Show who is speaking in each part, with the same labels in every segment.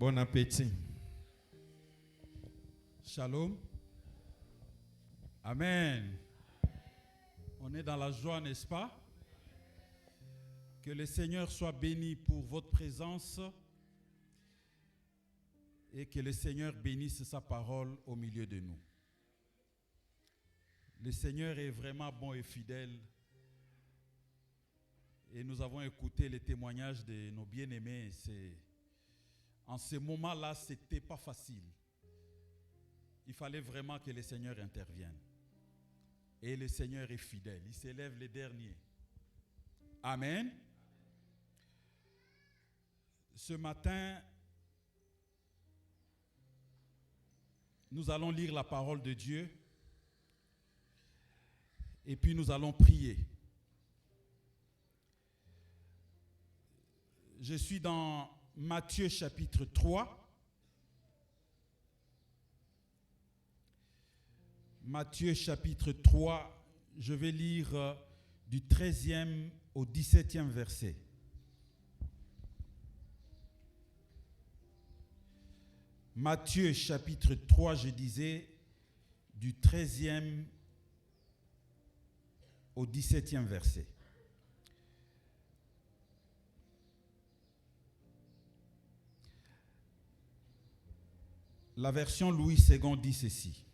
Speaker 1: Bon appétit. Shalom. Amen. On est dans la joie, n'est-ce pas? Que le Seigneur soit béni pour votre présence et que le Seigneur bénisse sa parole au milieu de nous. Le Seigneur est vraiment bon et fidèle. Et nous avons écouté les témoignages de nos bien-aimés. En ce moment-là, ce n'était pas facile. Il fallait vraiment que le Seigneur intervienne. Et le Seigneur est fidèle. Il s'élève les derniers. Amen. Ce matin, nous allons lire la parole de Dieu. Et puis nous allons prier. Je suis dans Matthieu chapitre 3. Matthieu chapitre 3, je vais lire du 13e au 17e verset. Matthieu chapitre 3, je disais, du 13e au 17e verset. La version Louis II dit ceci.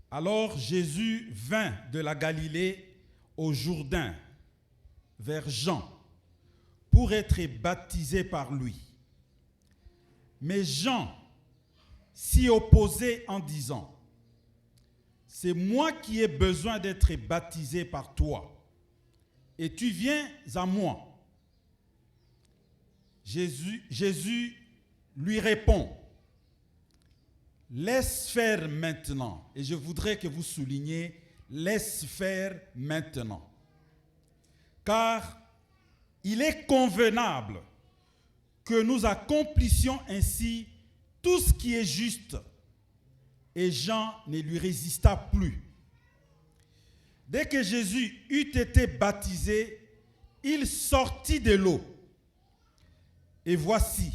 Speaker 1: Alors Jésus vint de la Galilée au Jourdain, vers Jean, pour être baptisé par lui. Mais Jean s'y opposait en disant, « C'est moi qui ai besoin d'être baptisé par toi, et tu viens à moi. » Jésus lui répond, « Laisse faire maintenant. » Et je voudrais que vous souligniez, « Laisse faire maintenant. » Car il est convenable que nous accomplissions ainsi tout ce qui est juste. Et Jean ne lui résista plus. Dès que Jésus eut été baptisé, il sortit de l'eau. Et voici,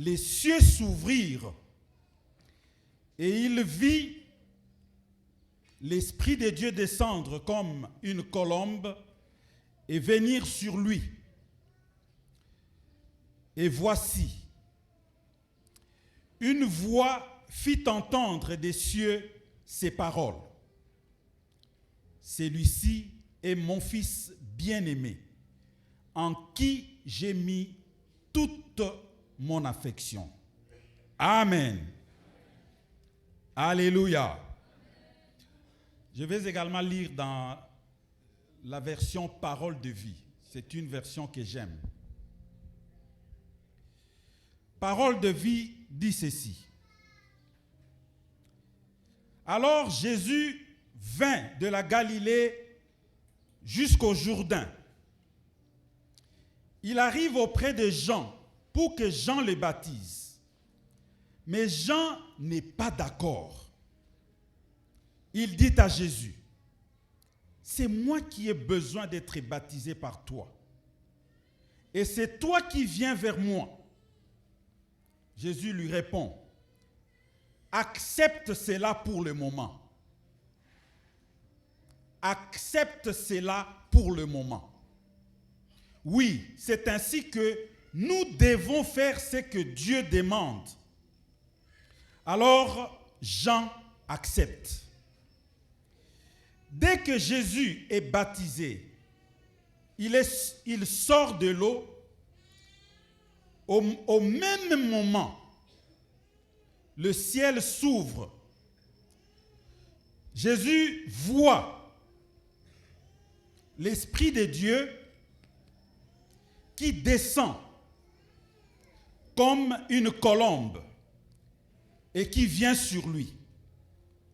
Speaker 1: les cieux s'ouvrirent et il vit l'Esprit de Dieu descendre comme une colombe et venir sur lui. Et voici, une voix fit entendre des cieux ces paroles. Celui-ci est mon Fils bien-aimé, en qui j'ai mis toute mon affection. Amen. Alléluia. Je vais également lire dans la version Parole de vie. C'est une version que j'aime. Parole de vie dit ceci. Alors Jésus vint de la Galilée jusqu'au Jourdain. Il arrive auprès de Jean pour que Jean le baptise. Mais Jean n'est pas d'accord. Il dit à Jésus, « C'est moi qui ai besoin d'être baptisé par toi. Et c'est toi qui viens vers moi. » Jésus lui répond, « Accepte cela pour le moment. Accepte cela pour le moment. Oui, c'est ainsi que nous devons faire ce que Dieu demande. » Alors, Jean accepte. Dès que Jésus est baptisé, il sort de l'eau. Au même moment, le ciel s'ouvre. Jésus voit l'Esprit de Dieu qui descend comme une colombe et qui vient sur lui.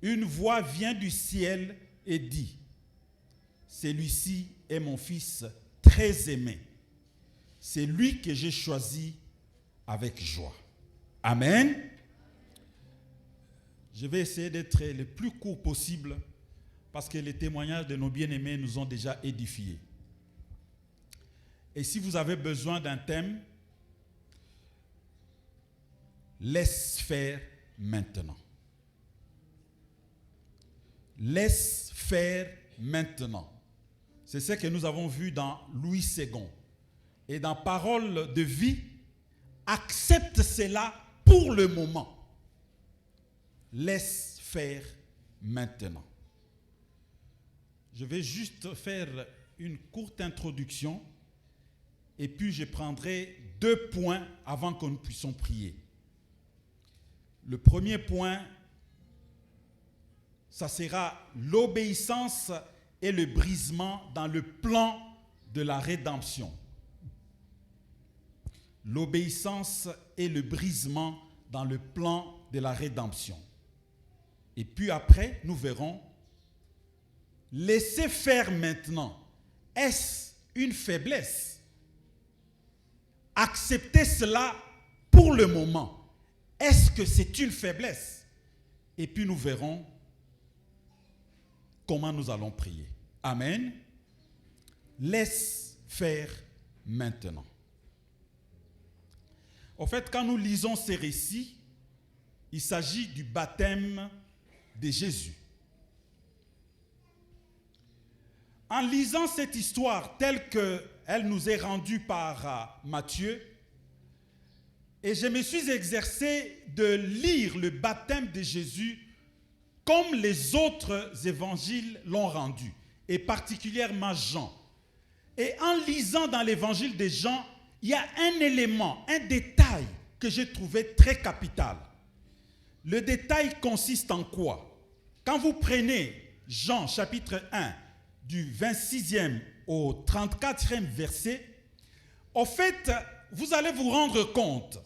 Speaker 1: Une voix vient du ciel et dit, « Celui-ci est mon Fils très aimé. C'est lui que j'ai choisi avec joie. » Amen. Je vais essayer d'être le plus court possible parce que les témoignages de nos bien-aimés nous ont déjà édifiés. Et si vous avez besoin d'un thème, laisse faire maintenant. Laisse faire maintenant. C'est ce que nous avons vu dans Louis II. Et dans Parole de vie, accepte cela pour le moment. Laisse faire maintenant. Je vais juste faire une courte introduction et puis je prendrai 2 points avant que nous puissions prier. Le premier point, ça sera l'obéissance et le brisement dans le plan de la rédemption. L'obéissance et le brisement dans le plan de la rédemption. Et puis après, nous verrons, laisser faire maintenant, est-ce une faiblesse? Accepter cela pour le moment, est-ce que c'est une faiblesse? Et puis nous verrons comment nous allons prier. Amen. Laisse faire maintenant. En fait, quand nous lisons ces récits, il s'agit du baptême de Jésus. En lisant cette histoire telle qu'elle nous est rendue par Matthieu, et je me suis exercé de lire le baptême de Jésus comme les autres évangiles l'ont rendu, et particulièrement Jean. Et en lisant dans l'évangile de Jean, il y a un élément, un détail que j'ai trouvé très capital. Le détail consiste en quoi? Quand vous prenez Jean chapitre 1, du 26e au 34e verset, en fait, vous allez vous rendre compte,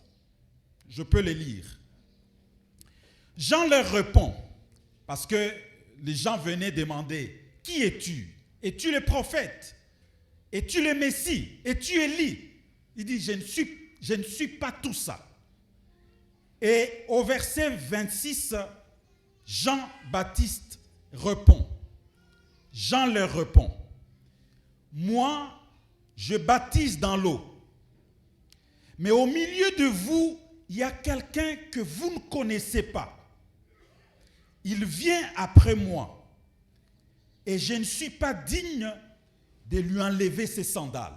Speaker 1: je peux le lire. Jean leur répond, parce que les gens venaient demander, qui es-tu? Es-tu le prophète? Es-tu le Messie? Es-tu Élie? Il dit, je ne suis pas tout ça. Et au verset 26, Jean-Baptiste répond. Jean leur répond, moi, je baptise dans l'eau. Mais au milieu de vous, il y a quelqu'un que vous ne connaissez pas. Il vient après moi. Et je ne suis pas digne de lui enlever ses sandales.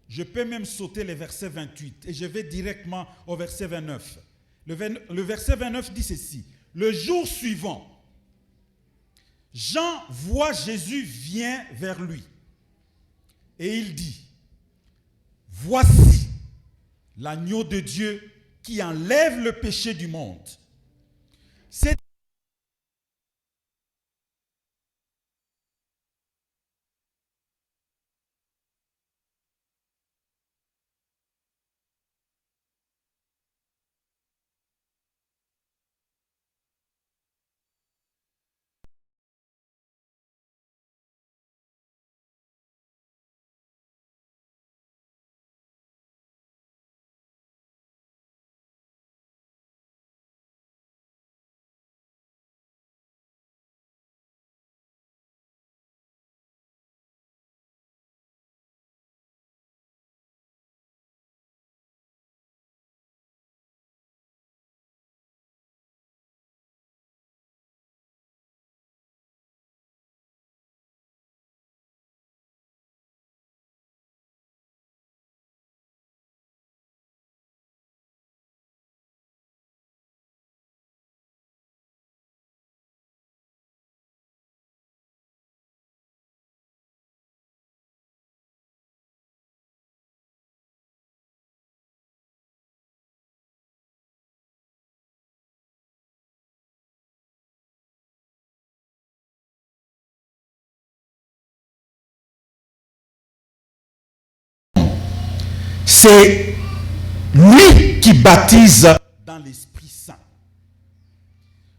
Speaker 1: Je peux même sauter le verset 28 et je vais directement au verset 29. Le verset 29 dit ceci. Le jour suivant, Jean voit Jésus vient vers lui. Et il dit, voici l'agneau de Dieu qui enlève le péché du monde. C'est lui qui baptise dans l'Esprit Saint.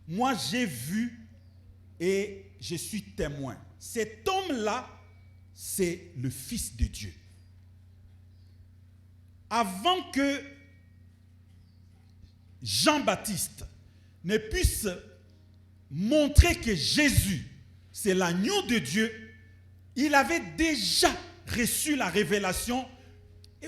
Speaker 1: Moi, j'ai vu et je suis témoin. Cet homme-là, c'est le Fils de Dieu. Avant que Jean-Baptiste ne puisse montrer que Jésus, c'est l'agneau de Dieu, il avait déjà reçu la révélation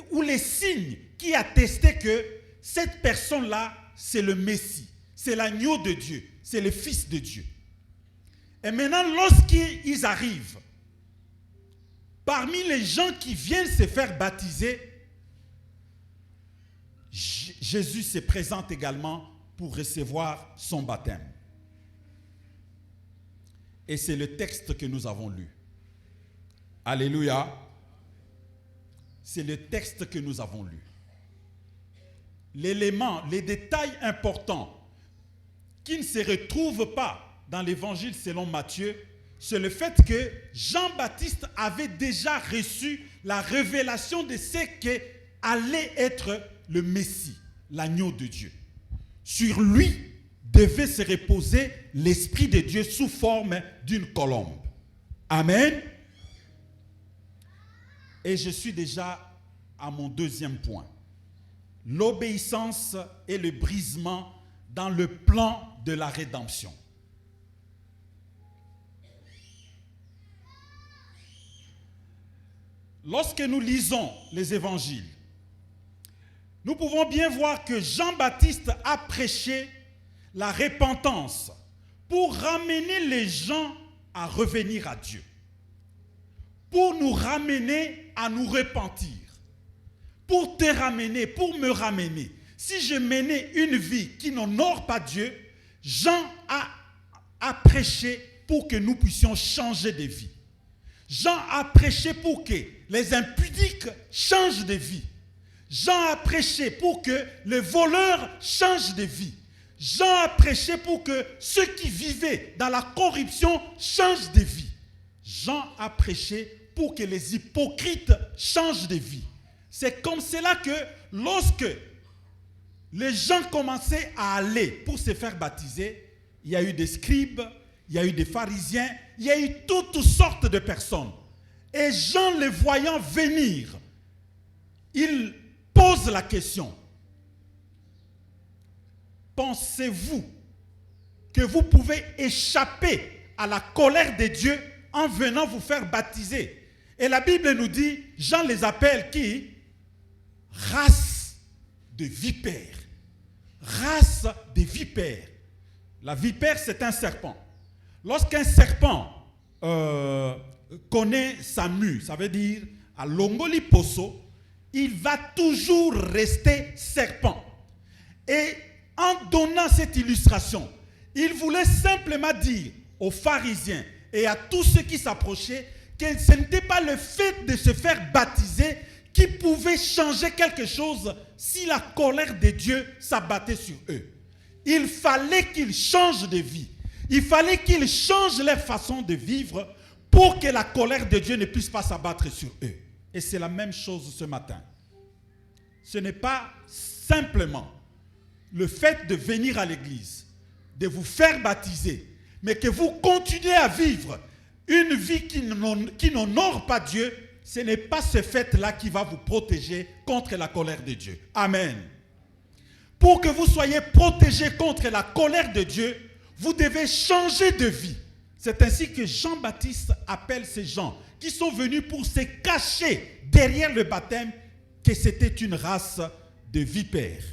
Speaker 1: ou les signes qui attestaient que cette personne-là, c'est le Messie, c'est l'agneau de Dieu, c'est le Fils de Dieu. Et maintenant, lorsqu'ils arrivent, parmi les gens qui viennent se faire baptiser, Jésus se présente également pour recevoir son baptême. Et c'est le texte que nous avons lu. Alléluia. C'est le texte que nous avons lu. L'élément, les détails importants qui ne se retrouvent pas dans l'évangile selon Matthieu, c'est le fait que Jean-Baptiste avait déjà reçu la révélation de ce qu'allait être le Messie, l'agneau de Dieu. Sur lui devait se reposer l'Esprit de Dieu sous forme d'une colombe. Amen. Et je suis déjà à mon deuxième point. L'obéissance et le brisement dans le plan de la rédemption. Lorsque nous lisons les évangiles, nous pouvons bien voir que Jean-Baptiste a prêché la repentance pour ramener les gens à revenir à Dieu, pour nous ramener à nous repentir, pour te ramener, pour me ramener. Si je menais une vie qui n'honore pas Dieu, Jean a prêché pour que nous puissions changer de vie. Jean a prêché pour que les impudiques changent de vie. Jean a prêché pour que les voleurs changent de vie. Jean a prêché pour que ceux qui vivaient dans la corruption changent de vie. Jean a prêché pour que les hypocrites changent de vie. C'est comme cela que lorsque les gens commençaient à aller pour se faire baptiser, il y a eu des scribes, il y a eu des pharisiens, il y a eu toutes sortes de personnes. Et Jean, les voyant venir, il pose la question. Pensez-vous que vous pouvez échapper à la colère de Dieu en venant vous faire baptiser? Et la Bible nous dit, Jean les appelle qui? Race de vipères. Race de vipères. La vipère, c'est un serpent. Lorsqu'un serpent connaît sa mue, ça veut dire à longoli poso, il va toujours rester serpent. Et en donnant cette illustration, il voulait simplement dire aux pharisiens et à tous ceux qui s'approchaient que ce n'était pas le fait de se faire baptiser qui pouvait changer quelque chose si la colère de Dieu s'abattait sur eux. Il fallait qu'ils changent de vie. Il fallait qu'ils changent leur façon de vivre pour que la colère de Dieu ne puisse pas s'abattre sur eux. Et c'est la même chose ce matin. Ce n'est pas simplement le fait de venir à l'église, de vous faire baptiser, mais que vous continuez à vivre une vie qui n'honore pas Dieu. Ce n'est pas ce fait-là qui va vous protéger contre la colère de Dieu. Amen. Pour que vous soyez protégés contre la colère de Dieu, vous devez changer de vie. C'est ainsi que Jean-Baptiste appelle ces gens qui sont venus pour se cacher derrière le baptême que c'était une race de vipères.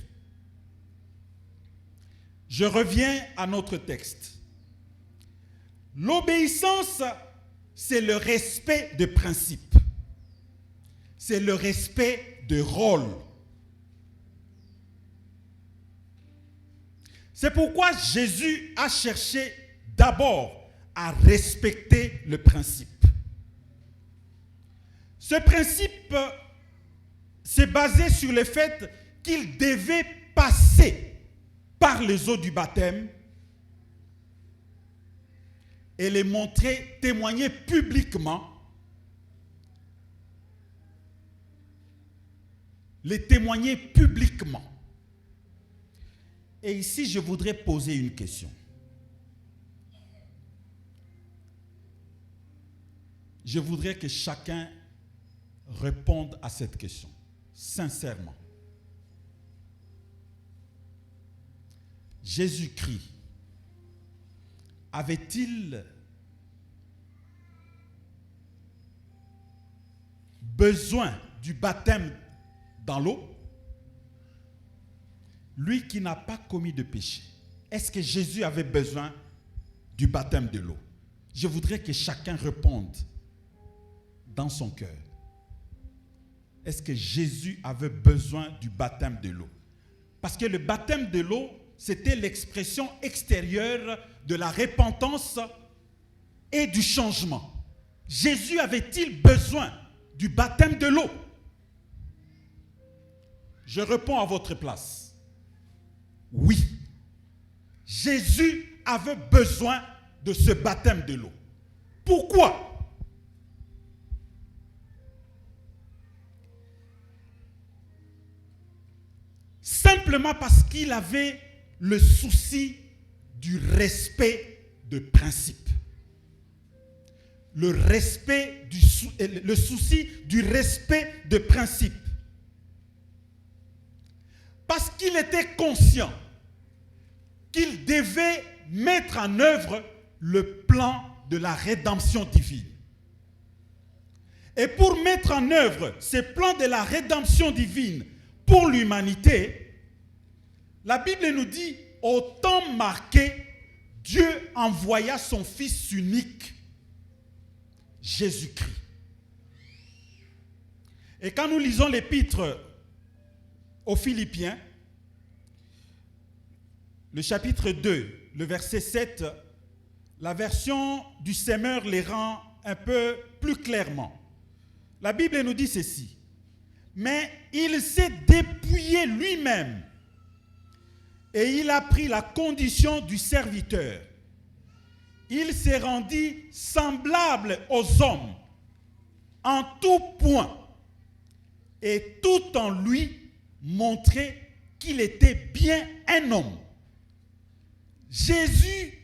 Speaker 1: Je reviens à notre texte. L'obéissance, c'est le respect de principes. C'est le respect de rôle. C'est pourquoi Jésus a cherché d'abord à respecter le principe. Ce principe s'est basé sur le fait qu'il devait passer par les eaux du baptême et les montrer, témoigner publiquement, les témoigner publiquement. Et ici, je voudrais poser une question. Je voudrais que chacun réponde à cette question, sincèrement. Jésus-Christ avait-il besoin du baptême dans l'eau? lui qui n'a pas commis de péché, est-ce que Jésus avait besoin du baptême de l'eau? Je voudrais que chacun réponde dans son cœur. Est-ce que Jésus avait besoin du baptême de l'eau? Parce que le baptême de l'eau, c'était l'expression extérieure de la repentance et du changement. Jésus avait-il besoin du baptême de l'eau? Je réponds à votre place. Oui. Jésus avait besoin de ce baptême de l'eau. Pourquoi? Simplement parce qu'il avait le souci du respect de principe. Le souci du respect de principe. Parce qu'il était conscient qu'il devait mettre en œuvre le plan de la rédemption divine. Et pour mettre en œuvre ce plan de la rédemption divine pour l'humanité, la Bible nous dit, au temps marqué, Dieu envoya son Fils unique, Jésus-Christ. Et quand nous lisons l'épître aux Philippiens, le chapitre 2, le verset 7, la version du Semeur les rend un peu plus clairement. La Bible nous dit ceci. Mais il s'est dépouillé lui-même et il a pris la condition du serviteur. Il s'est rendu semblable aux hommes en tout point et tout en lui montrer qu'il était bien un homme. Jésus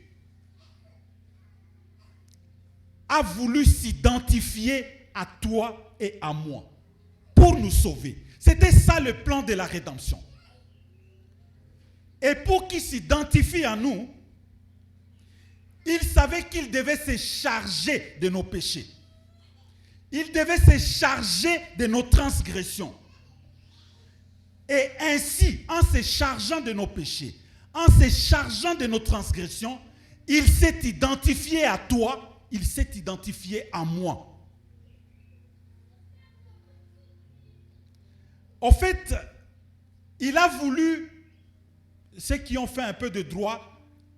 Speaker 1: a voulu s'identifier à toi et à moi pour nous sauver. C'était ça le plan de la rédemption. Et pour qu'il s'identifie à nous, il savait qu'il devait se charger de nos péchés. Il devait se charger de nos transgressions. Et ainsi, en se chargeant de nos péchés, en se chargeant de nos transgressions, il s'est identifié à toi, il s'est identifié à moi. En fait, il a voulu, ceux qui ont fait un peu de droit,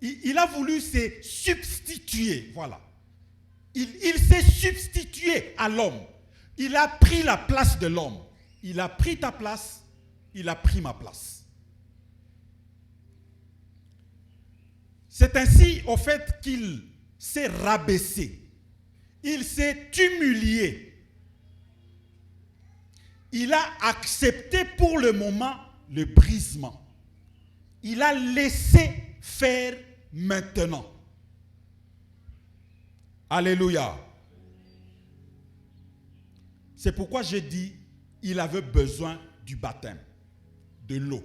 Speaker 1: il a voulu se substituer, voilà. Il s'est substitué à l'homme. Il a pris la place de l'homme. Il a pris ta place, il a pris ma place. C'est ainsi, au fait, qu'il s'est rabaissé. Il s'est humilié. Il a accepté pour le moment le brisement. Il a laissé faire maintenant. Alléluia. C'est pourquoi j'ai dit, il avait besoin du baptême, de l'eau.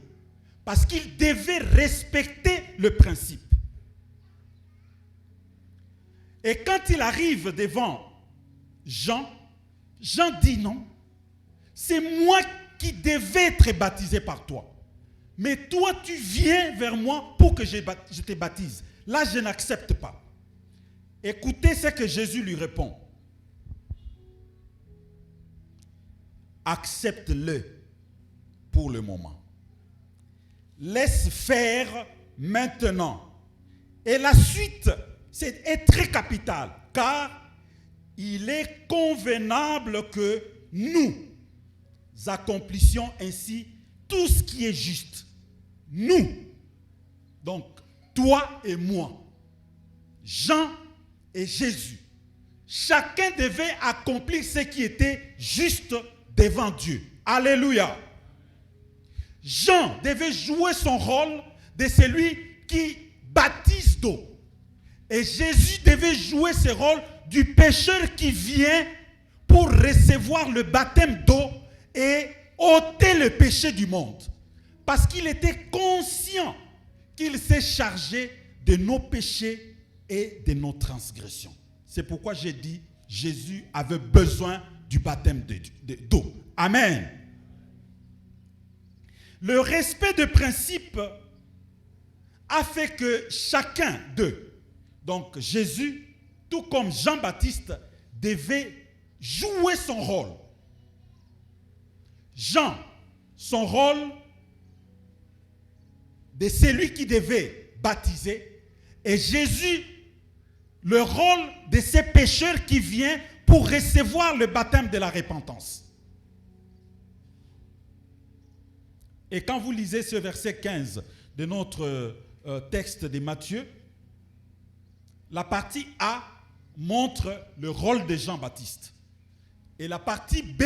Speaker 1: Parce qu'il devait respecter le principe. Et quand il arrive devant Jean, Jean dit non, c'est moi qui devais être baptisé par toi. Mais toi, tu viens vers moi pour que je te baptise. Là, je n'accepte pas. Écoutez ce que Jésus lui répond. Accepte-le pour le moment. Laisse faire maintenant. Et la suite, est très capitale, car il est convenable que nous accomplissions ainsi tout ce qui est juste. Nous, donc toi et moi, Jean et Jésus, chacun devait accomplir ce qui était juste devant Dieu. Alléluia. Jean devait jouer son rôle de celui qui baptise d'eau. Et Jésus devait jouer ce rôle du pécheur qui vient pour recevoir le baptême d'eau et ôter le péché du monde. Parce qu'il était conscient qu'il s'est chargé de nos péchés et de nos transgressions. C'est pourquoi j'ai dit, Jésus avait besoin du baptême d'eau. Amen. Le respect de principe a fait que chacun d'eux, donc Jésus, tout comme Jean-Baptiste, devait jouer son rôle. Jean, son rôle de celui qui devait baptiser, et Jésus, le rôle de ces pécheurs qui vient pour recevoir le baptême de la repentance. Et quand vous lisez ce verset 15 de notre texte de Matthieu, la partie A montre le rôle de Jean-Baptiste. Et la partie B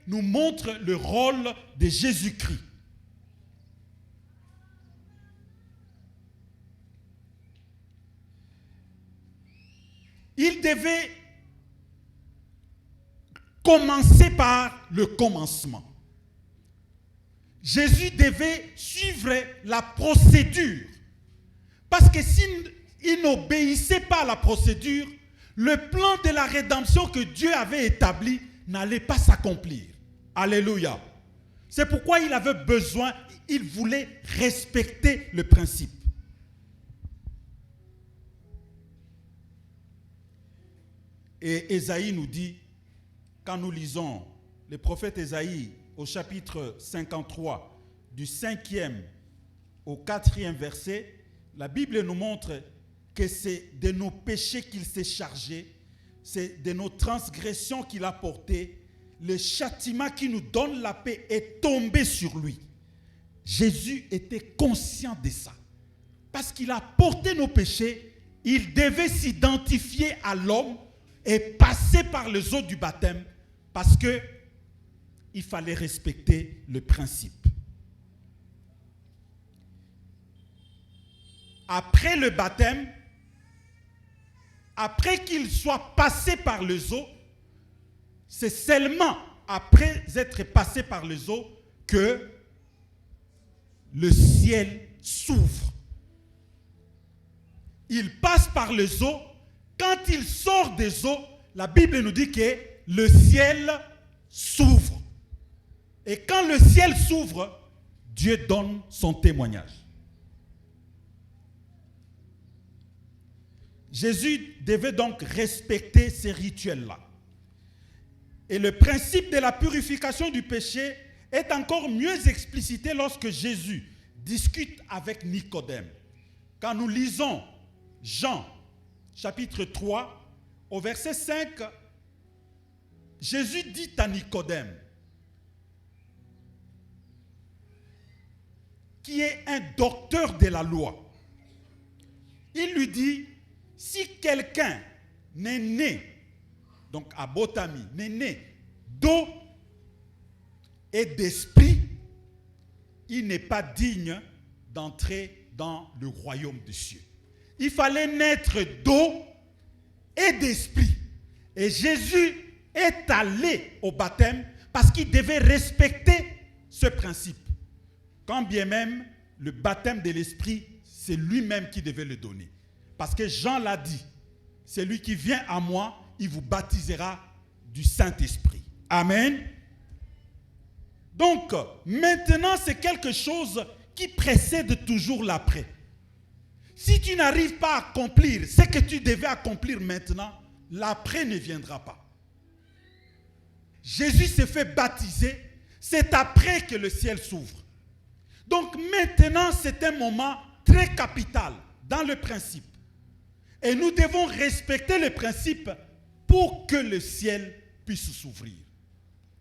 Speaker 1: nous montre le rôle de Jésus-Christ. Il devait commencer par le commencement. Jésus devait suivre la procédure. Parce que s'il n'obéissait pas à la procédure, le plan de la rédemption que Dieu avait établi n'allait pas s'accomplir. Alléluia. C'est pourquoi il avait besoin, il voulait respecter le principe. Et Ésaïe nous dit, quand nous lisons le prophète Ésaïe au chapitre 53, du 5e au 4e verset, la Bible nous montre que c'est de nos péchés qu'il s'est chargé, c'est de nos transgressions qu'il a portées. Le châtiment qui nous donne la paix est tombé sur lui. Jésus était conscient de ça. Parce qu'il a porté nos péchés, il devait s'identifier à l'homme et passer par les eaux du baptême parce qu'il fallait respecter le principe. Après le baptême, après qu'il soit passé par les eaux, c'est seulement après être passé par les eaux que le ciel s'ouvre. Il passe par les eaux. Quand il sort des eaux, la Bible nous dit que le ciel s'ouvre. Et quand le ciel s'ouvre, Dieu donne son témoignage. Jésus devait donc respecter ces rituels-là. Et le principe de la purification du péché est encore mieux explicité lorsque Jésus discute avec Nicodème. Quand nous lisons Jean, chapitre 3, au verset 5, Jésus dit à Nicodème, qui est un docteur de la loi, il lui dit, si quelqu'un n'est né, donc à Botami, n'est né d'eau et d'esprit, il n'est pas digne d'entrer dans le royaume des cieux. Il fallait naître d'eau et d'esprit. Et Jésus est allé au baptême parce qu'il devait respecter ce principe. Quand bien même le baptême de l'esprit, c'est lui-même qui devait le donner. Parce que Jean l'a dit, celui qui vient à moi, il vous baptisera du Saint-Esprit. Amen. Donc, maintenant, c'est quelque chose qui précède toujours l'après. Si tu n'arrives pas à accomplir ce que tu devais accomplir maintenant, l'après ne viendra pas. Jésus s'est fait baptiser, c'est après que le ciel s'ouvre. Donc maintenant, c'est un moment très capital dans le principe. Et nous devons respecter le principe pour que le ciel puisse s'ouvrir.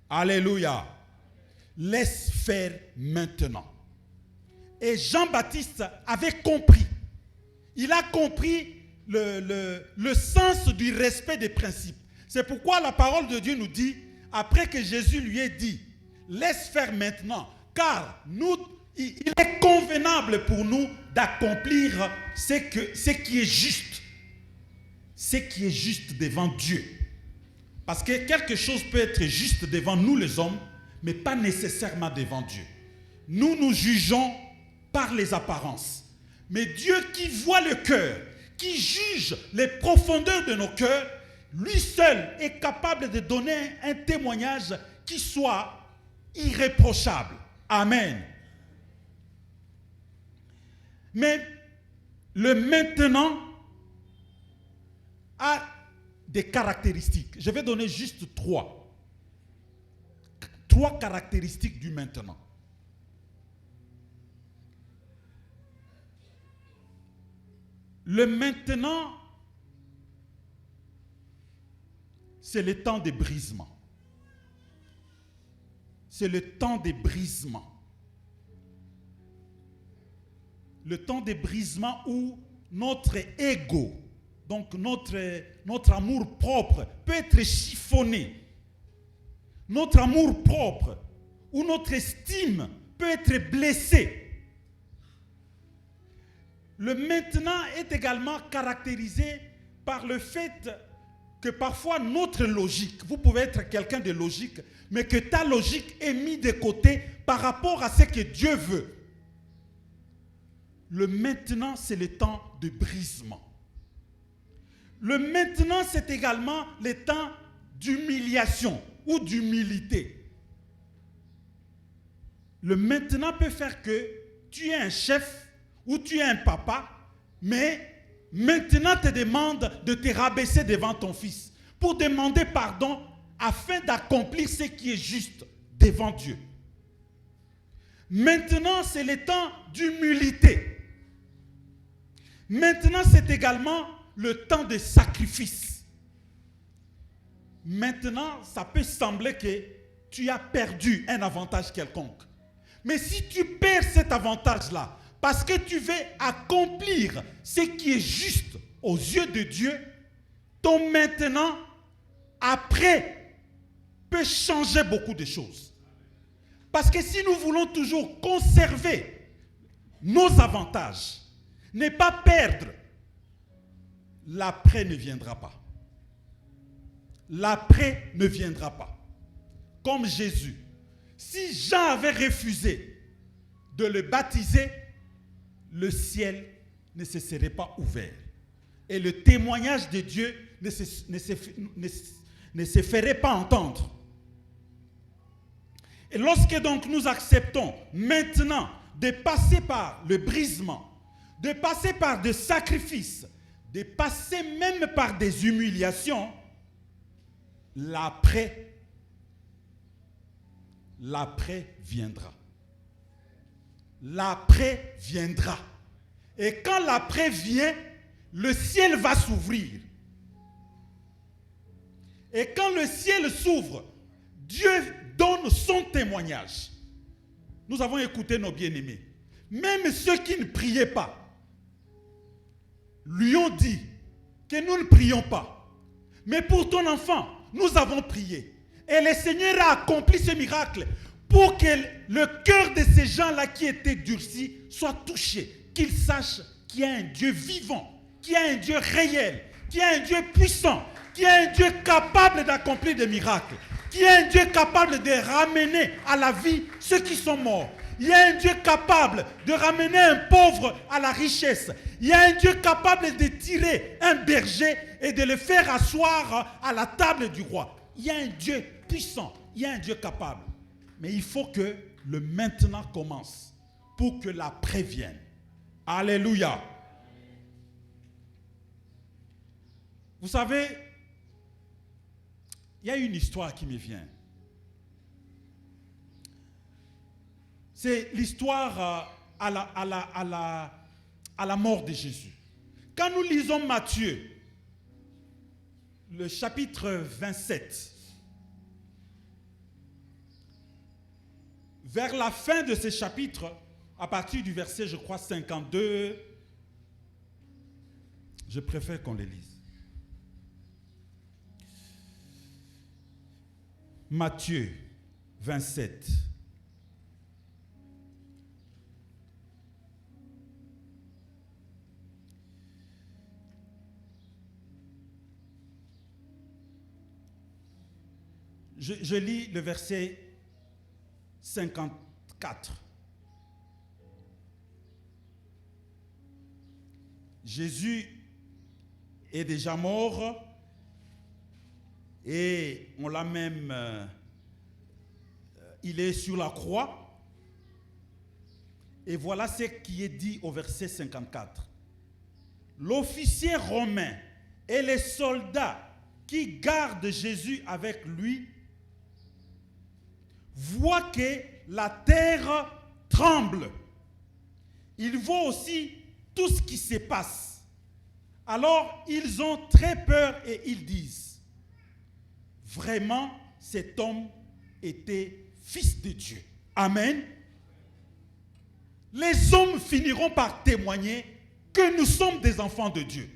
Speaker 1: Alléluia. Laisse faire maintenant. Et Jean-Baptiste avait compris. Il a compris le sens du respect des principes. C'est pourquoi la parole de Dieu nous dit, après que Jésus lui ait dit, laisse faire maintenant, car il est convenable pour nous d'accomplir ce qui est juste. Ce qui est juste devant Dieu. Parce que quelque chose peut être juste devant nous les hommes, mais pas nécessairement devant Dieu. Nous jugeons par les apparences. Mais Dieu qui voit le cœur, qui juge les profondeurs de nos cœurs, lui seul est capable de donner un témoignage qui soit irréprochable. Amen. Mais le maintenant a des caractéristiques. Je vais donner juste trois. Trois caractéristiques du maintenant. Le maintenant, c'est le temps des brisements. C'est le temps des brisements. Le temps des brisements où notre ego, donc notre amour propre, peut être chiffonné. Notre amour propre ou notre estime peut être blessée. Le maintenant est également caractérisé par le fait que parfois notre logique, vous pouvez être quelqu'un de logique, mais que ta logique est mise de côté par rapport à ce que Dieu veut. Le maintenant, c'est le temps de brisement. Le maintenant, c'est également le temps d'humiliation ou d'humilité. Le maintenant peut faire que tu es un chef ou tu es un papa, mais maintenant te demande de te rabaisser devant ton fils pour demander pardon afin d'accomplir ce qui est juste devant Dieu. Maintenant, c'est le temps d'humilité. Maintenant, c'est également le temps de sacrifice. Maintenant, ça peut sembler que tu as perdu un avantage quelconque. Mais si tu perds cet avantage-là, parce que tu veux accomplir ce qui est juste aux yeux de Dieu, ton maintenant, après, peut changer beaucoup de choses. Parce que si nous voulons toujours conserver nos avantages, ne pas perdre, l'après ne viendra pas. L'après ne viendra pas. Comme Jésus. Si Jean avait refusé de le baptiser, le ciel ne se serait pas ouvert. Et le témoignage de Dieu ne se ferait pas entendre. Et lorsque donc nous acceptons maintenant de passer par le brisement, de passer par des sacrifices, de passer même par des humiliations, l'après viendra. L'après viendra. Et quand l'après vient, le ciel va s'ouvrir. Et quand le ciel s'ouvre, Dieu donne son témoignage. Nous avons écouté nos bien-aimés. Même ceux qui ne priaient pas lui ont dit que nous ne prions pas. Mais pour ton enfant, nous avons prié. Et le Seigneur a accompli ce miracle pour que le cœur de ces gens-là qui étaient durcis soit touché. Qu'ils sachent qu'il y a un Dieu vivant, qu'il y a un Dieu réel, qu'il y a un Dieu puissant, qu'il y a un Dieu capable d'accomplir des miracles, qu'il y a un Dieu capable de ramener à la vie ceux qui sont morts. Il y a un Dieu capable de ramener un pauvre à la richesse. Il y a un Dieu capable de tirer un berger et de le faire asseoir à la table du roi. Il y a un Dieu puissant, il y a un Dieu capable. Mais il faut que le maintenant commence pour que l'après vienne. Alléluia. Vous savez, il y a une histoire qui me vient. C'est l'histoire à la mort de Jésus. Quand nous lisons Matthieu, le chapitre 27, vers la fin de ce chapitre, à partir du verset, je crois, 52, je préfère qu'on les lise. Matthieu 27. Je lis le verset 54. Jésus est déjà mort et on l'a même... il est sur la croix Et voilà ce qui est dit au verset 54. L'officier romain et les soldats qui gardent Jésus avec lui voient que la terre tremble. Ils voient aussi tout ce qui se passe. Alors ils ont très peur et ils disent, vraiment, cet homme était fils de Dieu. Amen. Les hommes finiront par témoigner que nous sommes des enfants de Dieu.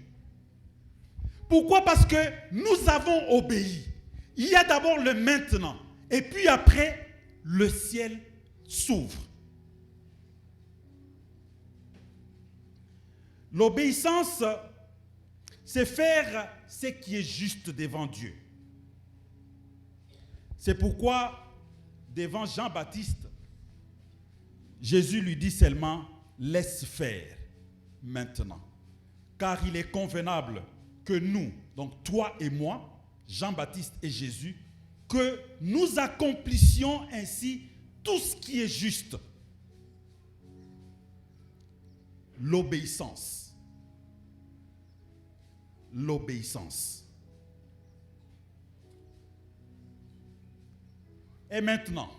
Speaker 1: Pourquoi? Parce que nous avons obéi. Il y a d'abord le maintenant. Et puis après, le ciel s'ouvre. L'obéissance, c'est faire ce qui est juste devant Dieu. C'est pourquoi, devant Jean-Baptiste, Jésus lui dit seulement, laisse faire maintenant. Car il est convenable que nous, donc toi et moi, Jean-Baptiste et Jésus, que nous accomplissions ainsi tout ce qui est juste. L'obéissance. L'obéissance. Et maintenant,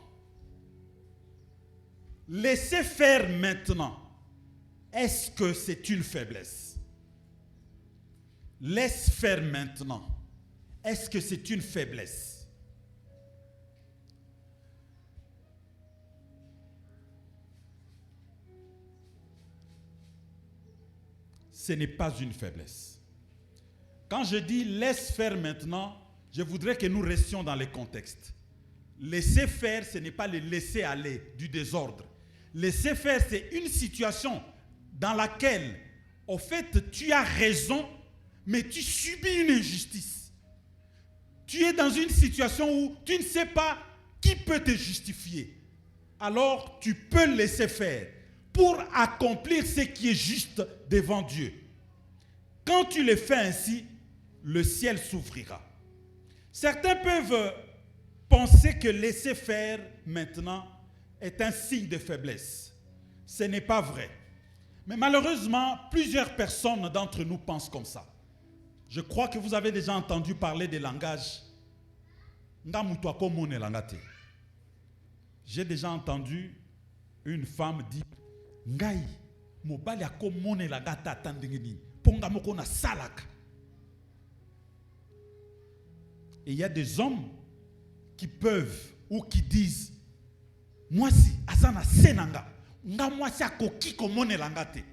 Speaker 1: laisser faire maintenant, est-ce que c'est une faiblesse? Laisse faire maintenant, est-ce que c'est une faiblesse? Ce n'est pas une faiblesse. Quand je dis laisse faire maintenant, je voudrais que nous restions dans les contextes. Laisser faire, ce n'est pas le laisser aller du désordre. Laisser faire, c'est une situation dans laquelle, au fait, tu as raison, mais tu subis une injustice. Tu es dans une situation où tu ne sais pas qui peut te justifier. Alors, tu peux laisser faire pour accomplir ce qui est juste devant Dieu. Quand tu le fais ainsi, le ciel s'ouvrira. Certains peuvent penser que laisser faire maintenant est un signe de faiblesse. Ce n'est pas vrai. Mais malheureusement, plusieurs personnes d'entre nous pensent comme ça. Je crois que vous avez déjà entendu parler des langages. J'ai déjà entendu une femme dire Ngai, mobali akomone la gata tandingini, ponga moko na salaka. Et il y a des hommes qui peuvent ou qui disent moi si asana senanga, nga moi si akoki komone langate.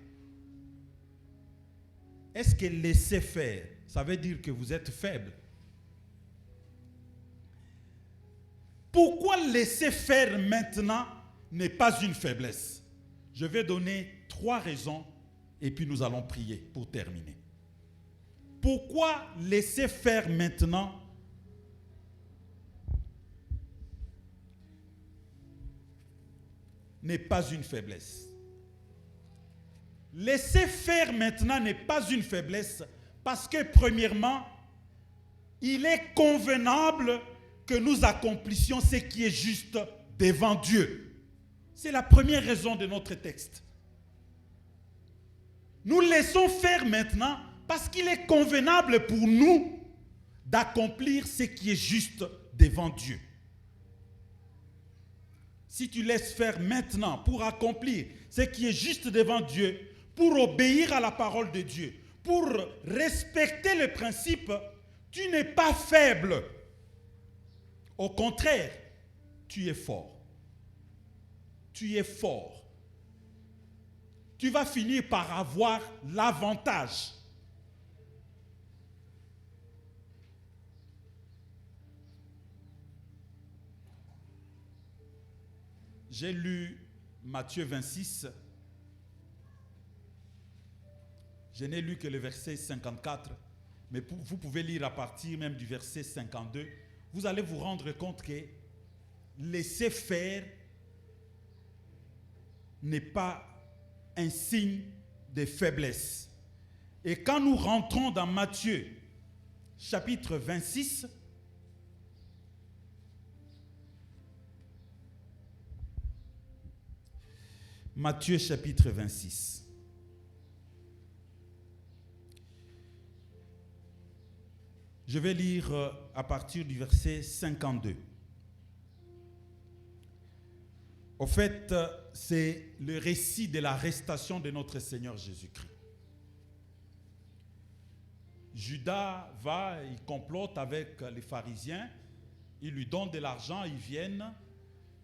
Speaker 1: Est-ce que laisser faire, ça veut dire que vous êtes faible? Pourquoi laisser faire maintenant n'est pas une faiblesse? Je vais donner 3 raisons et puis nous allons prier pour terminer. Pourquoi laisser faire maintenant n'est pas une faiblesse? Laisser faire maintenant n'est pas une faiblesse parce que premièrement, il est convenable que nous accomplissions ce qui est juste devant Dieu. C'est la première raison de notre texte. Nous laissons faire maintenant parce qu'il est convenable pour nous d'accomplir ce qui est juste devant Dieu. Si tu laisses faire maintenant pour accomplir ce qui est juste devant Dieu, pour obéir à la parole de Dieu, pour respecter les principes, tu n'es pas faible. Au contraire, tu es fort. Tu es fort. Tu vas finir par avoir l'avantage. J'ai lu Matthieu 26. Je n'ai lu que le verset 54, mais vous pouvez lire à partir même du verset 52. Vous allez vous rendre compte que laisser faire n'est pas un signe de faiblesse. Et quand nous rentrons dans Matthieu, chapitre 26, Matthieu chapitre 26. Je vais lire à partir du verset 52. Au fait, c'est le récit de l'arrestation de notre Seigneur Jésus-Christ. Judas va, il complote avec les pharisiens, ils lui donnent de l'argent, ils viennent.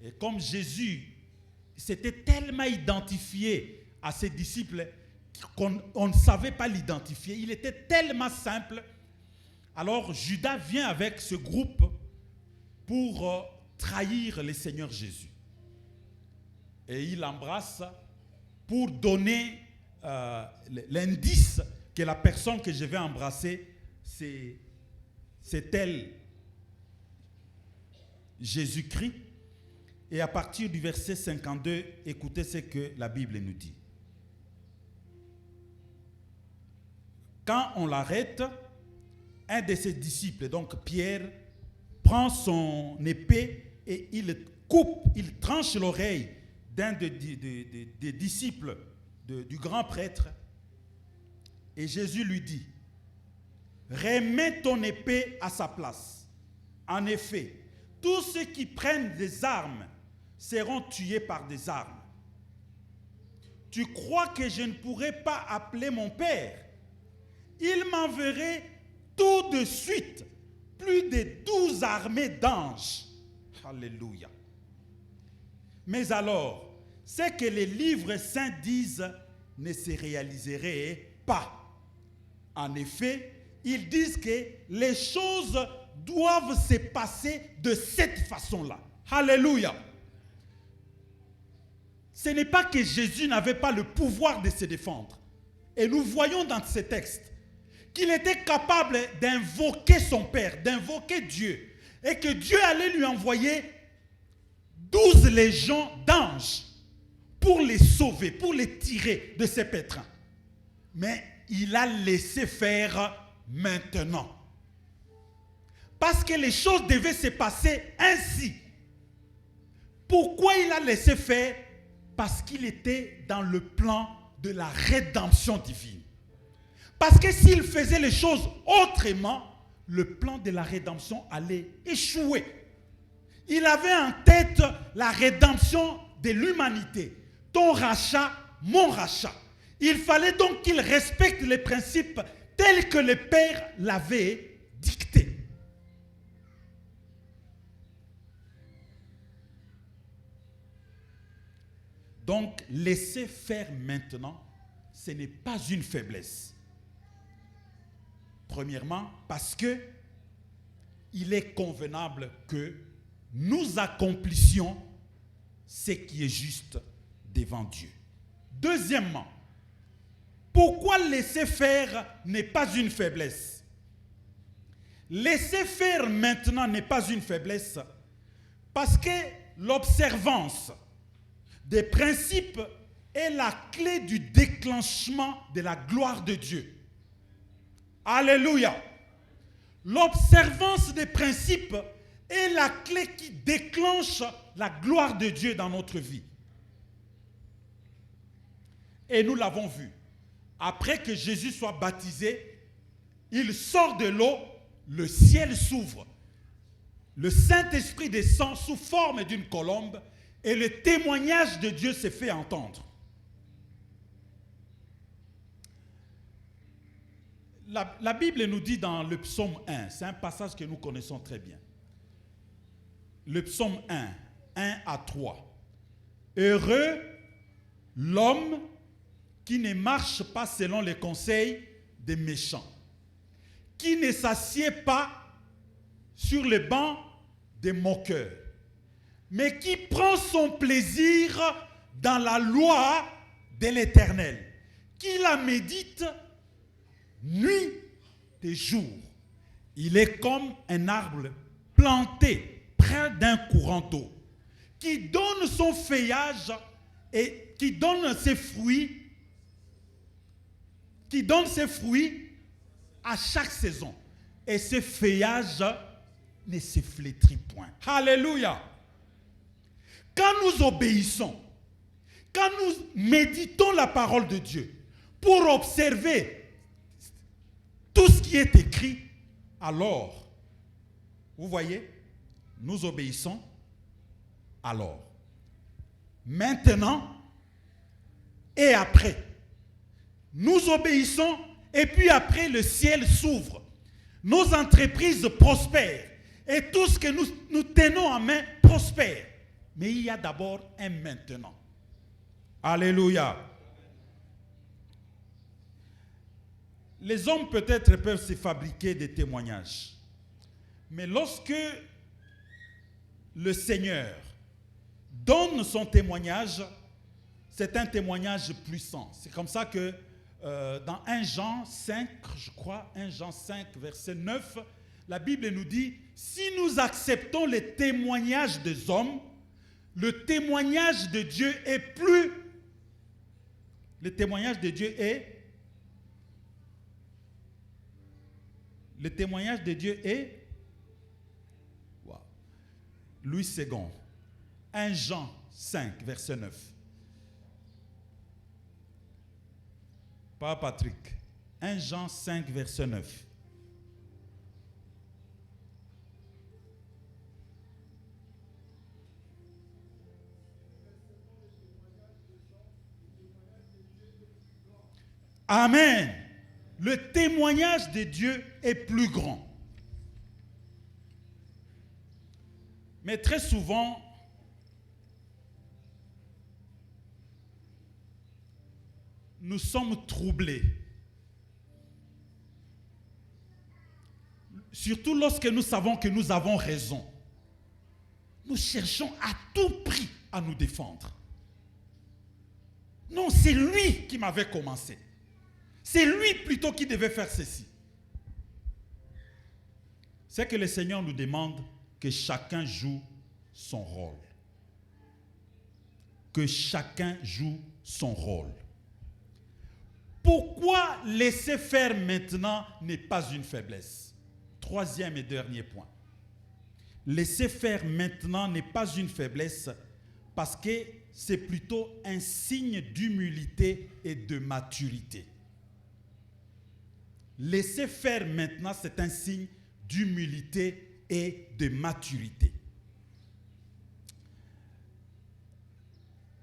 Speaker 1: Et comme Jésus s'était tellement identifié à ses disciples qu'on ne savait pas l'identifier, il était tellement simple. Alors Judas vient avec ce groupe pour trahir le Seigneur Jésus. Et il l'embrasse pour donner l'indice que la personne que je vais embrasser, c'est elle, Jésus-Christ. Et à partir du verset 52, écoutez ce que la Bible nous dit. Quand on l'arrête, un de ses disciples, donc Pierre, prend son épée et il coupe, il tranche l'oreille d'un des disciples du grand prêtre. Et Jésus lui dit, remets ton épée à sa place. En effet, tous ceux qui prennent des armes seront tués par des armes. Tu crois que je ne pourrai pas appeler mon Père? Il m'enverrait tout de suite plus de 12 armées d'anges. Alléluia. Mais alors, ce que les livres saints disent ne se réaliserait pas. En effet, ils disent que les choses doivent se passer de cette façon-là. Alléluia. Ce n'est pas que Jésus n'avait pas le pouvoir de se défendre. Et nous voyons dans ces textes qu'il était capable d'invoquer son Père, d'invoquer Dieu. Et que Dieu allait lui envoyer 12 légions d'anges pour les sauver, pour les tirer de ces pétrins. Mais il a laissé faire maintenant. Parce que les choses devaient se passer ainsi. Pourquoi il a laissé faire? Parce qu'il était dans le plan de la rédemption divine. Parce que s'il faisait les choses autrement, le plan de la rédemption allait échouer. Il avait en tête la rédemption de l'humanité. Ton rachat, mon rachat. Il fallait donc qu'il respecte les principes tels que le Père l'avait dicté. Donc, laisser faire maintenant, ce n'est pas une faiblesse. Premièrement, parce que il est convenable que nous accomplissions ce qui est juste devant Dieu. Deuxièmement, pourquoi laisser faire n'est pas une faiblesse? Laisser faire maintenant n'est pas une faiblesse parce que l'observance des principes est la clé du déclenchement de la gloire de Dieu. Alléluia. L'observance des principes est la clé qui déclenche la gloire de Dieu dans notre vie. Et nous l'avons vu. Après que Jésus soit baptisé, il sort de l'eau, le ciel s'ouvre. Le Saint-Esprit descend sous forme d'une colombe et le témoignage de Dieu s'est fait entendre. La Bible nous dit dans le psaume 1, c'est un passage que nous connaissons très bien. Le psaume 1, 1 à 3. Heureux l'homme qui ne marche pas selon les conseils des méchants, qui ne s'assied pas sur le banc des moqueurs, mais qui prend son plaisir dans la loi de l'Éternel, qui la médite nuit et jour. Il est comme un arbre planté près d'un courant d'eau, qui donne son feuillage et qui donne ses fruits, à chaque saison. Et ce feuillage ne se flétrit point. Alléluia. Quand nous obéissons, Quand nous méditons la parole de Dieu pour observer tout ce qui est écrit, alors, vous voyez, nous obéissons alors. Maintenant et après, nous obéissons et puis après le ciel s'ouvre. Nos entreprises prospèrent et tout ce que nous tenons en main prospère. Mais il y a d'abord un maintenant. Alléluia. Les hommes peut-être peuvent se fabriquer des témoignages. Mais lorsque le Seigneur donne son témoignage, c'est un témoignage puissant. C'est comme ça que dans 1 Jean 5, je crois, 1 Jean 5, verset 9, la Bible nous dit, si nous acceptons les témoignages des hommes, le témoignage de Dieu est plus... Le témoignage de Dieu est... Le témoignage de Dieu est... Wow. Louis II, 1 Jean 5, verset 9. Pas Patrick. 1 Jean 5, verset 9. Amen. Le témoignage de Dieu est plus grand. Mais très souvent, nous sommes troublés. Surtout lorsque nous savons que nous avons raison. Nous cherchons à tout prix à nous défendre. Non, c'est lui qui m'avait commencé. C'est lui plutôt qui devait faire ceci. C'est que le Seigneur nous demande que chacun joue son rôle. Que chacun joue son rôle. Pourquoi laisser faire maintenant n'est pas une faiblesse? Troisième et dernier point. Laisser faire maintenant n'est pas une faiblesse parce que c'est plutôt un signe d'humilité et de maturité. Laisser faire maintenant, c'est un signe d'humilité et de maturité.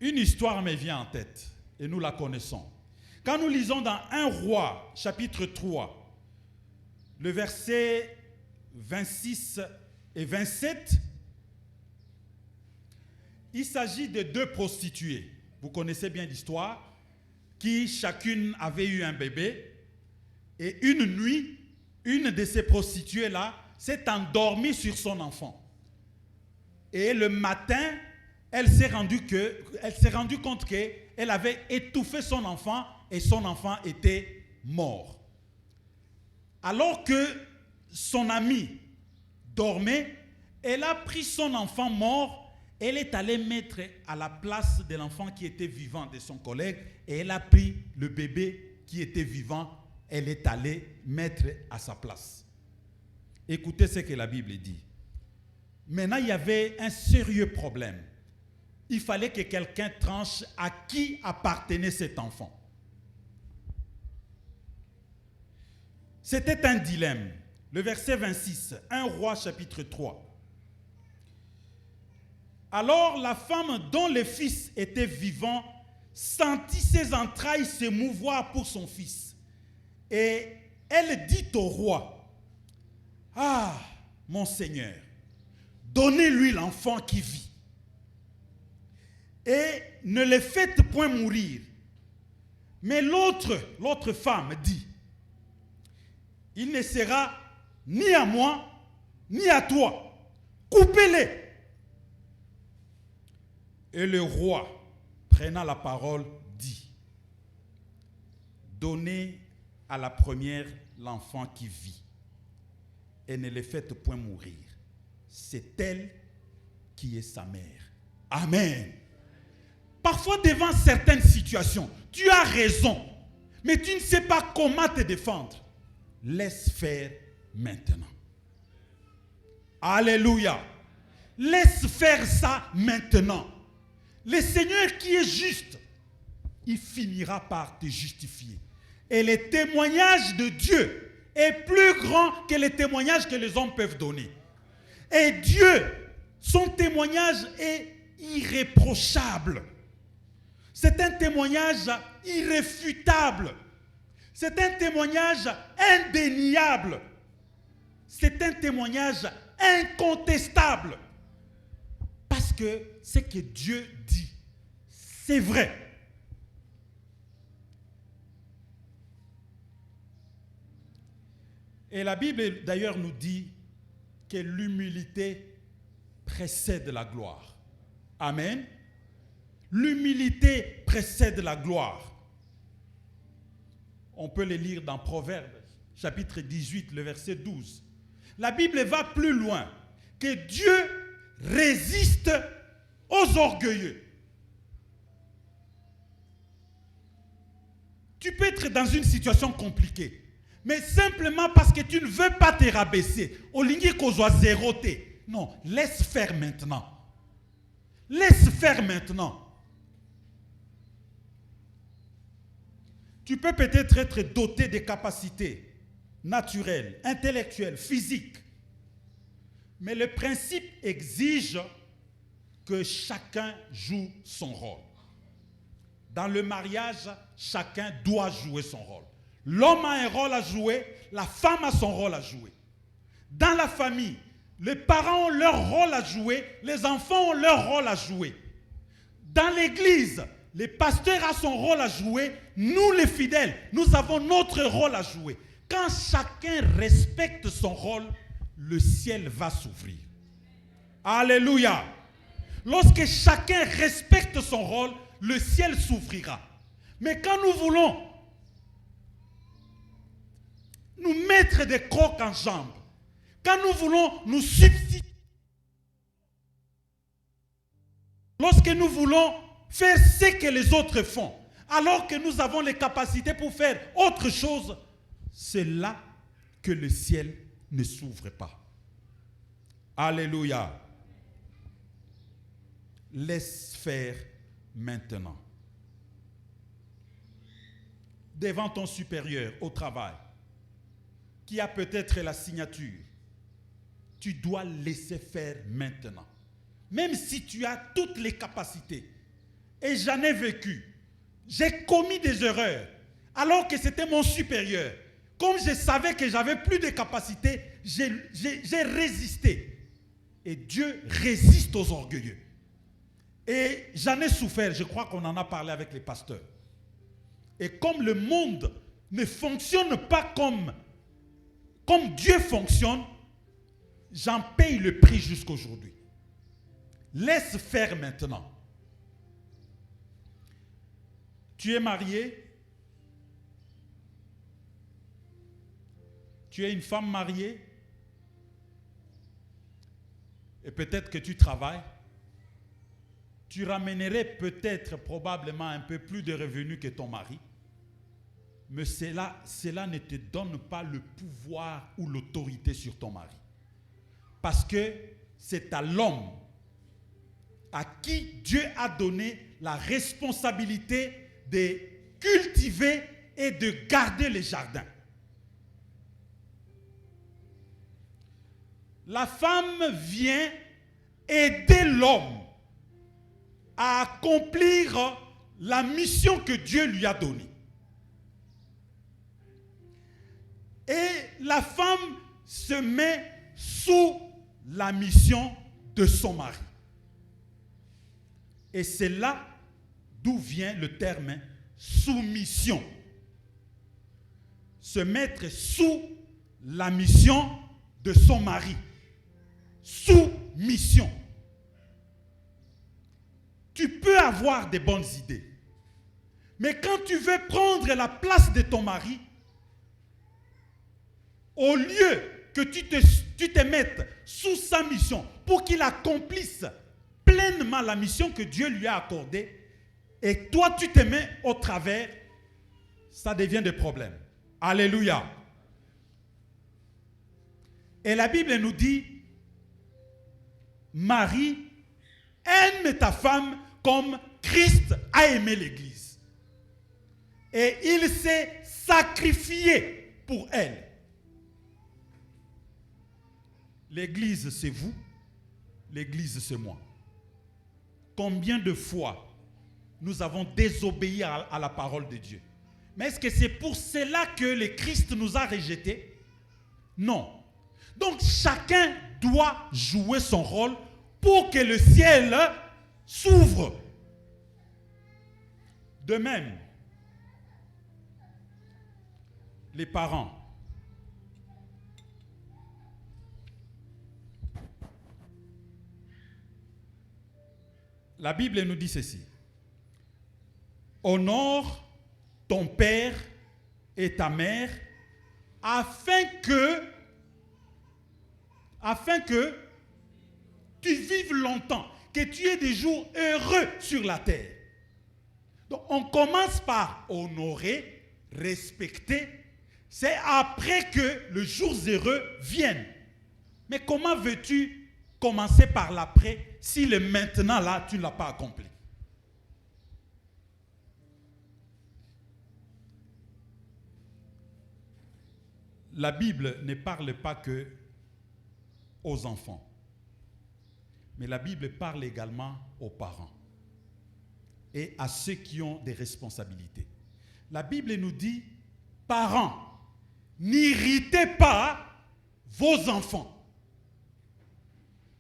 Speaker 1: Une histoire me vient en tête et nous la connaissons. Quand nous lisons dans 1 Roi, chapitre 3, le verset 26 et 27, il s'agit de deux prostituées. Vous connaissez bien l'histoire, qui chacune avait eu un bébé. Et une nuit, une de ces prostituées-là s'est endormie sur son enfant. Et le matin, elle s'est rendue compte qu'elle avait étouffé son enfant et son enfant était mort. Alors que son amie dormait, elle a pris son enfant mort, elle est allée mettre à la place de l'enfant qui était vivant de son collègue et elle a pris le bébé qui était vivant, elle est allée mettre à sa place. Écoutez ce que la Bible dit. Maintenant, il y avait un sérieux problème. Il fallait que quelqu'un tranche à qui appartenait cet enfant. C'était un dilemme. Le verset 26, 1 Roi chapitre 3. Alors la femme dont le fils était vivant sentit ses entrailles se mouvoir pour son fils. Et elle dit au roi, « Ah, mon Seigneur, donnez-lui l'enfant qui vit. Et ne le faites point mourir. » Mais l'autre femme dit, « Il ne sera ni à moi, ni à toi. Coupez-les. » Et le roi, prenant la parole, dit, « Donnez à la première l'enfant qui vit, et ne le faites point mourir. C'est elle qui est sa mère. » Amen. Parfois, devant certaines situations, tu as raison, mais tu ne sais pas comment te défendre. Laisse faire maintenant. Alléluia. Laisse faire ça maintenant. le Seigneur qui est juste, il finira par te justifier. Et le témoignage de Dieu est plus grand que les témoignages que les hommes peuvent donner. Et Dieu, son témoignage est irréprochable. C'est un témoignage irréfutable. C'est un témoignage indéniable. C'est un témoignage incontestable. Parce que ce que Dieu dit, c'est vrai. Et la Bible d'ailleurs nous dit que l'humilité précède la gloire. Amen. L'humilité précède la gloire. On peut le lire dans Proverbes, chapitre 18, le verset 12. La Bible va plus loin, que Dieu résiste aux orgueilleux. Tu peux être dans une situation compliquée, mais simplement parce que tu ne veux pas te rabaisser, au ligne qu'on soit zéroté. Non, laisse faire maintenant. Laisse faire maintenant. Tu peux peut-être être doté de capacités naturelles, intellectuelles, physiques. Mais le principe exige que chacun joue son rôle. Dans le mariage, chacun doit jouer son rôle. L'homme a un rôle à jouer, la femme a son rôle à jouer. Dans la famille, les parents ont leur rôle à jouer, les enfants ont leur rôle à jouer. Dans l'église, le pasteur a son rôle à jouer, nous les fidèles, nous avons notre rôle à jouer. Quand chacun respecte son rôle, le ciel va s'ouvrir. Alléluia. Lorsque chacun respecte son rôle, le ciel s'ouvrira. Mais quand nous voulons nous mettre des crocs en jambes, quand nous voulons nous substituer, lorsque nous voulons faire ce que les autres font, alors que nous avons les capacités pour faire autre chose, c'est là que le ciel ne s'ouvre pas. Alléluia. Laisse faire maintenant. Devant ton supérieur au travail, qui a peut-être la signature, tu dois laisser faire maintenant. Même si tu as toutes les capacités. Et j'en ai vécu. J'ai commis des erreurs, alors que c'était mon supérieur. Comme je savais que j'avais plus de capacités, j'ai résisté. Et Dieu résiste aux orgueilleux. Et j'en ai souffert, je crois qu'on en a parlé avec les pasteurs. Et comme le monde ne fonctionne pas comme Dieu fonctionne, j'en paye le prix jusqu'aujourd'hui. Laisse faire maintenant. Tu es marié? Tu es une femme mariée? Et peut-être que tu travailles. Tu ramènerais peut-être, probablement, un peu plus de revenus que ton mari. Mais cela ne te donne pas le pouvoir ou l'autorité sur ton mari. Parce que c'est à l'homme à qui Dieu a donné la responsabilité de cultiver et de garder les jardins. La femme vient aider l'homme à accomplir la mission que Dieu lui a donnée. Et la femme se met sous la mission de son mari. Et c'est là d'où vient le terme soumission. Se mettre sous la mission de son mari. Soumission. Tu peux avoir des bonnes idées. Mais quand tu veux prendre la place de ton mari, au lieu que tu te mettes sous sa mission pour qu'il accomplisse pleinement la mission que Dieu lui a accordée, et toi tu te mets au travers, ça devient des problèmes. Alléluia. Et la Bible nous dit, Marie, aime ta femme comme Christ a aimé l'Église. Et il s'est sacrifié pour elle. L'Église, c'est vous. L'Église, c'est moi. Combien de fois nous avons désobéi à la parole de Dieu? Mais est-ce que c'est pour cela que le Christ nous a rejetés? Non. Donc chacun doit jouer son rôle pour que le ciel s'ouvre. De même, les parents. La Bible nous dit ceci. Honore ton père et ta mère afin que tu vives longtemps, que tu aies des jours heureux sur la terre. Donc on commence par honorer, respecter. C'est après que les jours heureux viennent. Mais comment veux-tu commencer par l'après si le maintenant là, tu ne l'as pas accompli? La Bible ne parle pas que aux enfants, mais la Bible parle également aux parents et à ceux qui ont des responsabilités. La Bible nous dit, parents, n'irritez pas vos enfants.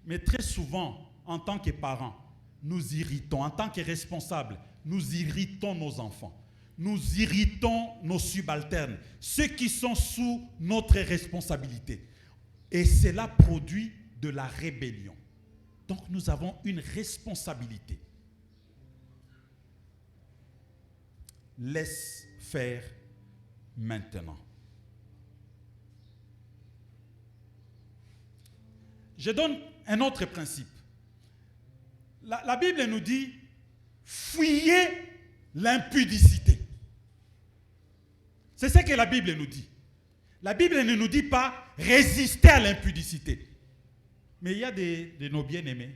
Speaker 1: Mais très souvent, en tant que parents, nous irritons, en tant que responsables, nous irritons nos enfants. Nous irritons nos subalternes, ceux qui sont sous notre responsabilité. Et cela produit de la rébellion. Donc nous avons une responsabilité. Laisse faire maintenant. Je donne un autre principe. La Bible nous dit, fuyez l'impudicité. C'est ce que la Bible nous dit. La Bible ne nous dit pas résister à l'impudicité. Mais il y a de nos bien-aimés.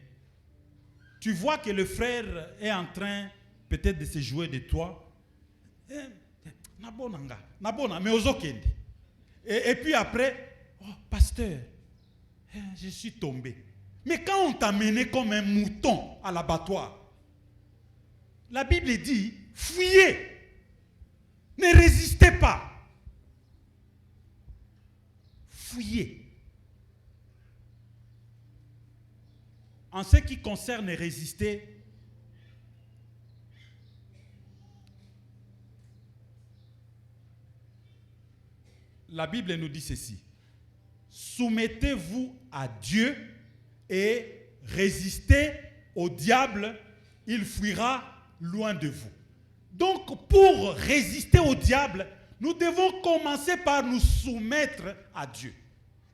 Speaker 1: Tu vois que le frère est en train peut-être de se jouer de toi. Et puis après, oh, pasteur, je suis tombé. Mais quand on t'a mené comme un mouton à l'abattoir, la Bible dit, fuyez. Ne résistez pas. Fuyez. En ce qui concerne résister, la Bible nous dit ceci. Soumettez-vous à Dieu et résistez au diable, il fuira loin de vous. Donc, pour résister au diable, nous devons commencer par nous soumettre à Dieu.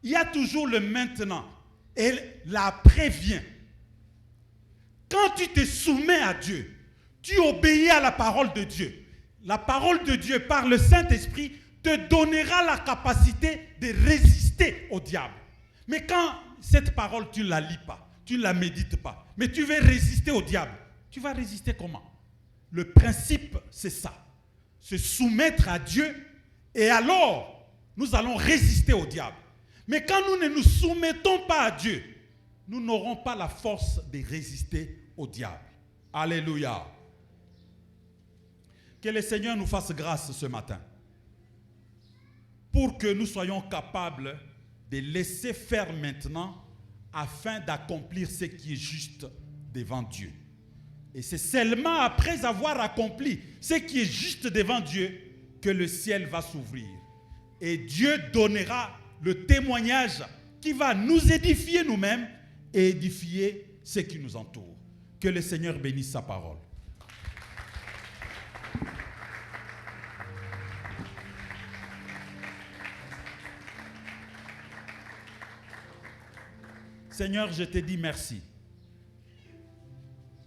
Speaker 1: Il y a toujours le maintenant et l'après vient. Quand tu te soumets à Dieu, tu obéis à la parole de Dieu. La parole de Dieu, par le Saint-Esprit, te donnera la capacité de résister au diable. Mais quand cette parole, tu ne la lis pas, tu ne la médites pas, mais tu veux résister au diable, tu vas résister comment? Le principe, c'est ça. Se soumettre à Dieu et alors, nous allons résister au diable. Mais quand nous ne nous soumettons pas à Dieu, nous n'aurons pas la force de résister au diable. Alléluia. Que le Seigneur nous fasse grâce ce matin pour que nous soyons capables de laisser faire maintenant afin d'accomplir ce qui est juste devant Dieu. Et c'est seulement après avoir accompli ce qui est juste devant Dieu que le ciel va s'ouvrir. Et Dieu donnera le témoignage qui va nous édifier nous-mêmes et édifier ceux qui nous entourent. Que le Seigneur bénisse sa parole. Seigneur, je te dis merci.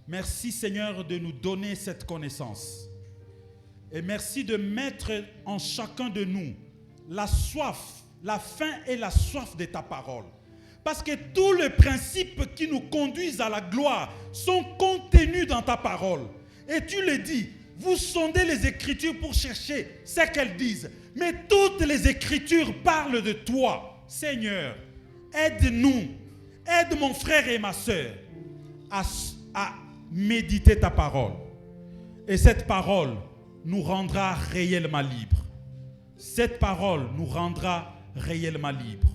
Speaker 1: Merci Seigneur de nous donner cette connaissance. Et merci de mettre en chacun de nous la soif, la faim et la soif de ta parole. Parce que tous les principes qui nous conduisent à la gloire sont contenus dans ta parole. Et tu le dis, vous sondez les Écritures pour chercher ce qu'elles disent. Mais toutes les Écritures parlent de toi. Seigneur, aide-nous, aide mon frère et ma soeur à méditer ta parole. Et cette parole nous rendra réellement libres. Cette parole nous rendra réellement libres.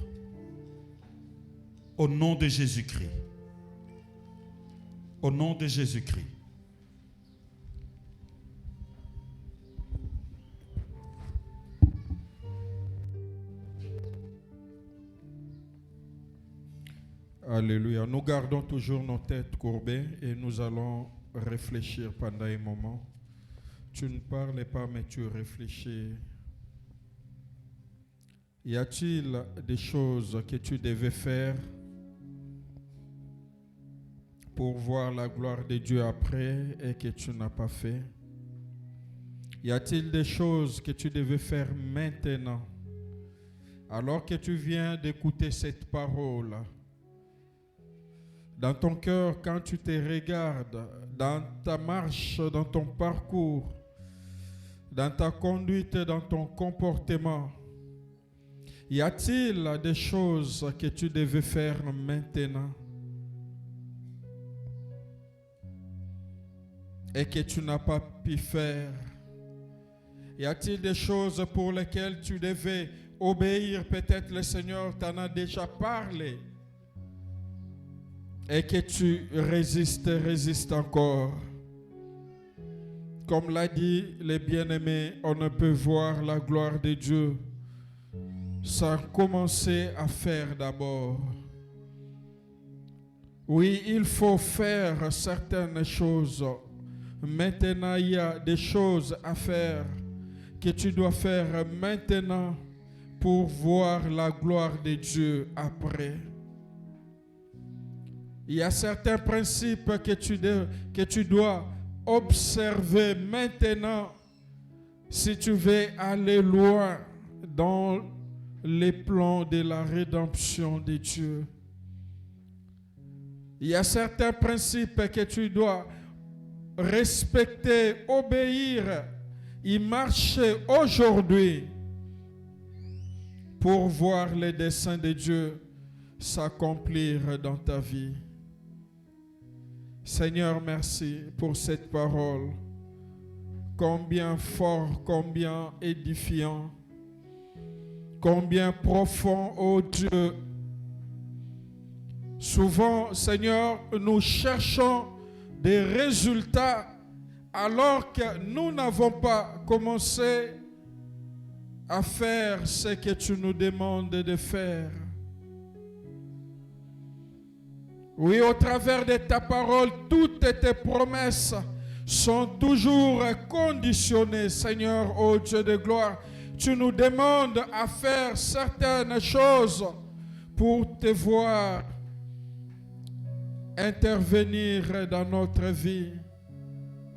Speaker 1: Au nom de Jésus-Christ. Au nom de Jésus-Christ.
Speaker 2: Alléluia. Nous gardons toujours nos têtes courbées et nous allons réfléchir pendant un moment. Tu ne parles pas, mais tu réfléchis. Y a-t-il des choses que tu devais faire pour voir la gloire de Dieu après et que tu n'as pas fait? Y a-t-il des choses que tu devais faire maintenant alors que tu viens d'écouter cette parole? Dans ton cœur, quand tu te regardes, dans ta marche, dans ton parcours, dans ta conduite, dans ton comportement, y a-t-il des choses que tu devais faire maintenant et que tu n'as pas pu faire? Y a-t-il des choses pour lesquelles tu devais obéir? Peut-être le Seigneur t'en a déjà parlé et que tu résistes encore. Comme l'a dit le bien-aimé, on ne peut voir la gloire de Dieu sans commencer à faire d'abord. Oui, il faut faire certaines choses. Maintenant, il y a des choses à faire que tu dois faire maintenant pour voir la gloire de Dieu après. Il y a certains principes que tu dois observer maintenant si tu veux aller loin dans les plans de la rédemption de Dieu. Il y a certains principes que tu dois respecter, obéir, y marcher aujourd'hui pour voir les desseins de Dieu s'accomplir dans ta vie. Seigneur, merci pour cette parole. Combien fort, combien édifiant, combien profond, ô Dieu. Souvent, Seigneur, nous cherchons des résultats alors que nous n'avons pas commencé à faire ce que tu nous demandes de faire. Oui, au travers de ta parole, toutes tes promesses sont toujours conditionnées, Seigneur, ô Dieu de gloire. Tu nous demandes à faire certaines choses pour te voir intervenir dans notre vie.